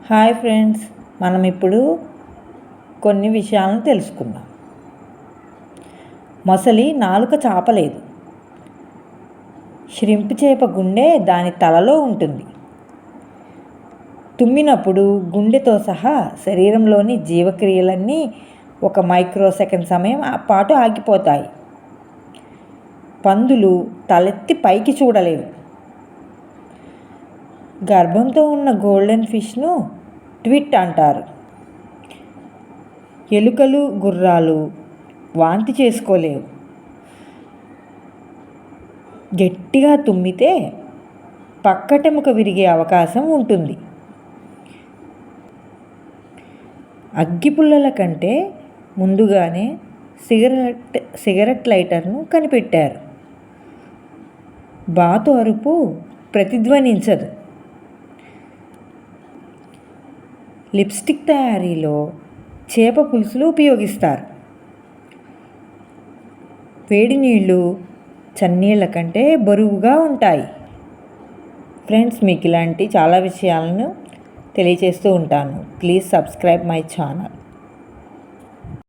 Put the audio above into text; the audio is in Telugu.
హాయ్ ఫ్రెండ్స్, మనం ఇప్పుడు కొన్ని విషయాలను తెలుసుకుందాం. మొసలి నాలుక చాపలేదు. ష్రింప్ చేప గుండె దాని తలలో ఉంటుంది. తుమ్మినప్పుడు గుండెతో సహా శరీరంలోని జీవక్రియలన్నీ 1 మైక్రోసెకండ్ సమయం పాటు ఆగిపోతాయి. పందులు తలెత్తి పైకి చూడలేవు. గర్భంతో ఉన్న గోల్డెన్ ఫిష్ను ట్విట్ అంటారు. ఎలుకలు, గుర్రాలు వాంతి చేసుకోలేవు. గట్టిగా తుమ్మితే పక్కటెముక విరిగే అవకాశం ఉంటుంది. అగ్గిపుల్లల కంటే ముందుగానే సిగరెట్ లైటర్ను కనిపెట్టారు. బాతు అరుపు ప్రతిధ్వనించదు. లిప్స్టిక్ తయారీలో చేప పులుసులు ఉపయోగిస్తారు. వేడి నీళ్ళు చన్నీళ్ళ కంటే బరువుగా ఉంటాయి. ఫ్రెండ్స్, మీకు ఇలాంటి చాలా విషయాలను తెలియజేస్తూ ఉంటాను. Please subscribe my channel.